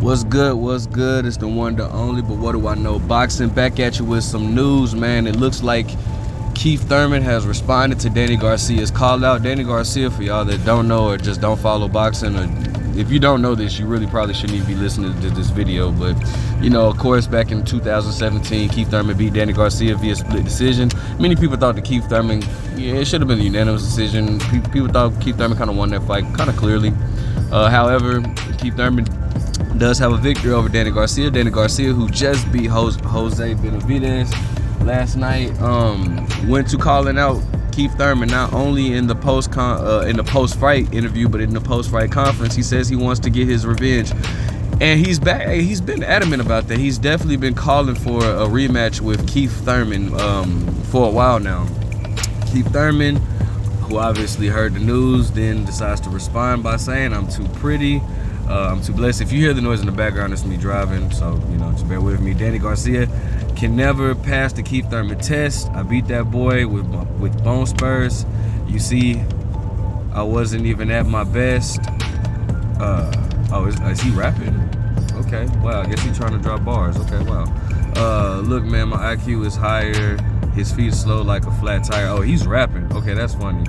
What's good? What's good? It's the one, the only, but what do I know? Boxing back at you with some news, man. It looks like Keith Thurman has responded to Danny Garcia's call out. Danny Garcia, for y'all that don't know or just don't follow boxing, or if you don't know this, you really probably shouldn't even be listening to this video. But, you know, of course, back in 2017, Keith Thurman beat Danny Garcia via split decision. Many people thought that Keith Thurman, it should have been a unanimous decision. People thought Keith Thurman kind of won that fight kind of clearly. However, Keith Thurman does have a victory over Danny Garcia. Danny Garcia, who just beat Jose Benavidez last night, went to calling out Keith Thurman not only in the post-fight interview, but in the post-fight conference. He says he wants to get his revenge, and he's back. He's been adamant about that. He's definitely been calling for a rematch with Keith Thurman for a while now. Keith Thurman, who obviously heard the news, then decides to respond by saying, "I'm too pretty. I'm too blessed." If you hear the noise in the background, it's me driving, so, you know, just bear with me. Danny Garcia can never pass the Keith Thurman test. I beat that boy with bone spurs. You see, I wasn't even at my best. Is he rapping? Okay, wow, I guess he's trying to drop bars. Okay, wow. Look, man, my IQ is higher. His feet are slow like a flat tire. Oh, he's rapping. Okay, that's funny.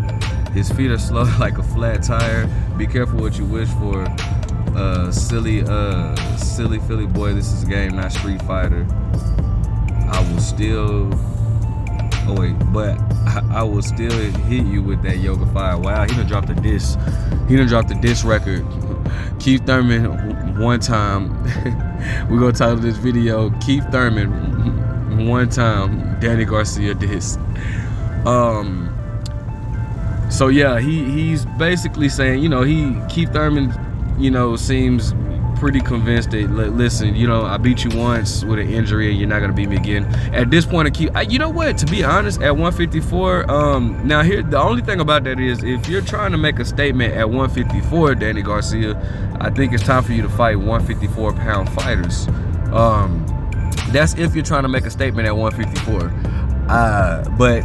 His feet are slow like a flat tire. Be careful what you wish for. Silly Philly boy, this is a game, not Street Fighter. I will still hit you with that yoga fire. Wow, he done dropped a diss. He done dropped the diss record. Keith Thurman, one time, we're gonna title this video, Keith Thurman, one time, Danny Garcia diss. So yeah, he's basically saying, you know, Keith Thurman, you know, seems pretty convinced that, listen, you know, I beat you once with an injury and you're not gonna beat me again. At this point, you know what, to be honest, at 154, now here, the only thing about that is, if you're trying to make a statement at 154, Danny Garcia, I think it's time for you to fight 154-pound fighters. That's if you're trying to make a statement at 154. But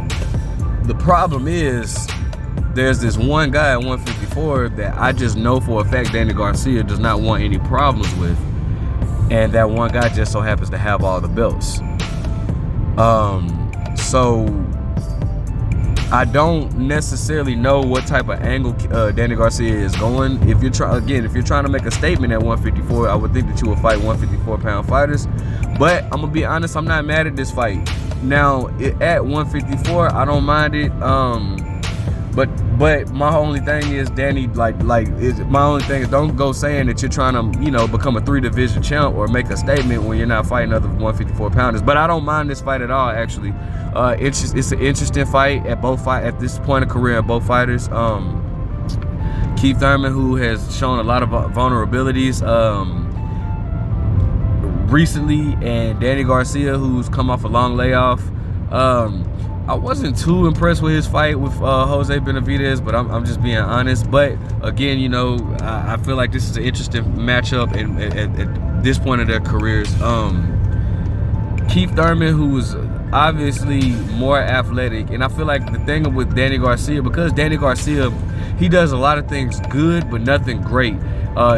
the problem is, there's this one guy at 154 that I just know for a fact Danny Garcia does not want any problems with, and that one guy just so happens to have all the belts. So I don't necessarily know what type of angle Danny Garcia is going. If you're trying to make a statement at 154, I would think that you will fight 154-pound fighters. But I'm gonna be honest, I'm not mad at this fight. Now at 154, I don't mind it. But my only thing is, Danny, my only thing is, don't go saying that you're trying to, you know, become a 3-division champ or make a statement when you're not fighting other 154-pounders. But I don't mind this fight at all, actually. It's an interesting fight at this point of career of both fighters. Keith Thurman, who has shown a lot of vulnerabilities recently, and Danny Garcia, who's come off a long layoff. I wasn't too impressed with his fight with Jose Benavidez, but I'm just being honest. But again, you know, I feel like this is an interesting matchup at this point of their careers. Keith Thurman, who is obviously more athletic, and I feel like the thing with Danny Garcia, because Danny Garcia, he does a lot of things good, but nothing great.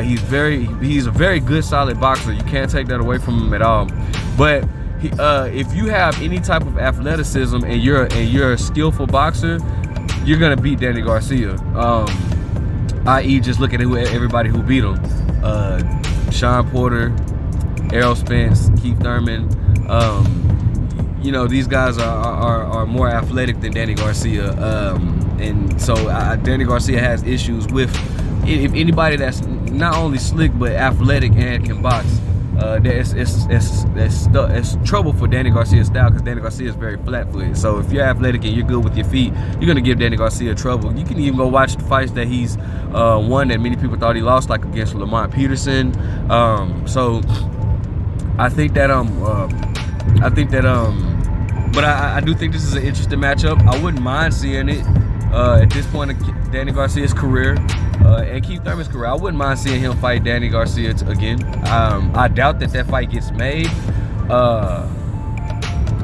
He's a very good, solid boxer. You can't take that away from him at all. But if you have any type of athleticism and you're a skillful boxer, you're gonna beat Danny Garcia. I.e., just look at everybody who beat him: Sean Porter, Errol Spence, Keith Thurman. You know, these guys are more athletic than Danny Garcia, and so Danny Garcia has issues with if anybody that's not only slick but athletic and can box. It's trouble for Danny Garcia's style, because Danny Garcia is very flat-footed. So if you're athletic and you're good with your feet, you're gonna give Danny Garcia trouble. You can even go watch the fights that he's won that many people thought he lost, like against Lamont Peterson. So I think that but I do think this is an interesting matchup. I wouldn't mind seeing it at this point of Danny Garcia's career. And Keith Thurman's career, I wouldn't mind seeing him fight Danny Garcia again. I doubt that fight gets made.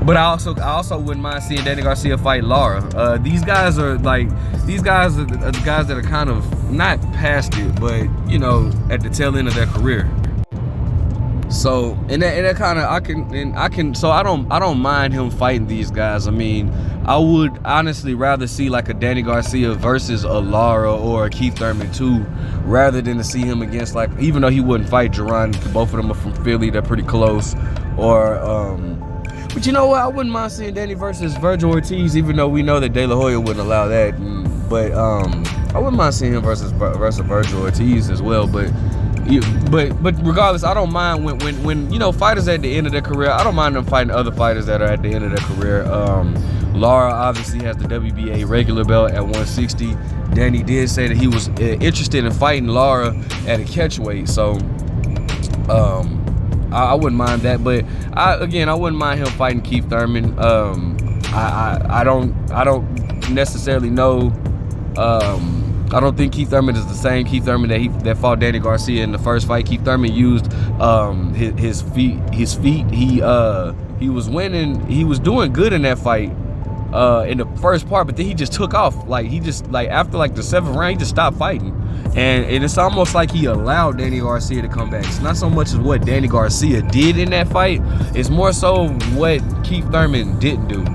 But I also wouldn't mind seeing Danny Garcia fight Lara. These guys are the guys that are kind of not past it, but, you know, at the tail end of their career. So and that kind of I don't mind him fighting these guys. I mean, I would honestly rather see like a Danny Garcia versus a Lara or a Keith Thurman too, rather than to see him against, like, even though he wouldn't fight Jerron, both of them are from Philly, they're pretty close. Or but you know what, I wouldn't mind seeing Danny versus Virgil Ortiz, even though we know that De La Hoya wouldn't allow that. But I wouldn't mind seeing him versus Virgil Ortiz as well. But regardless, I don't mind when you know, fighters at the end of their career, I don't mind them fighting other fighters that are at the end of their career. Lara obviously has the WBA regular belt at 160. Danny did say that he was interested in fighting Lara at a catchweight, so I wouldn't mind that. But I wouldn't mind him fighting Keith Thurman. I don't necessarily know. I don't think Keith Thurman is the same Keith Thurman that fought Danny Garcia in the first fight. Keith Thurman used his feet. He was winning. He was doing good in that fight in the first part, but then he just took off. Like, after like the 7th round, he just stopped fighting. And it's almost like he allowed Danny Garcia to come back. It's not so much as what Danny Garcia did in that fight. It's more so what Keith Thurman didn't do.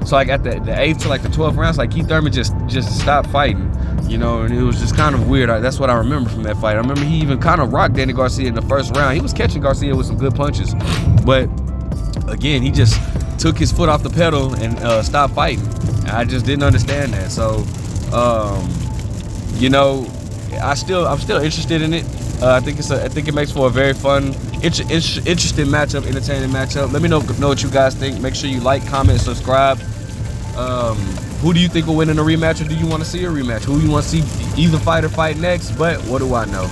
So like at the 8th to like the 12th rounds, like Keith Thurman just stopped fighting, you know, and it was just kind of weird. That's what I remember from that fight. I remember he even kind of rocked Danny Garcia in the first round. He was catching Garcia with some good punches, but again, he just took his foot off the pedal and stopped fighting. I just didn't understand that. So, you know, I'm still interested in it. I think it makes for a very fun, interesting matchup, entertaining matchup. Let me know what you guys think. Make sure you like, comment, subscribe. Who do you think will win in a rematch, or do you want to see a rematch? Who you want to see either fighter fight next? But what do I know?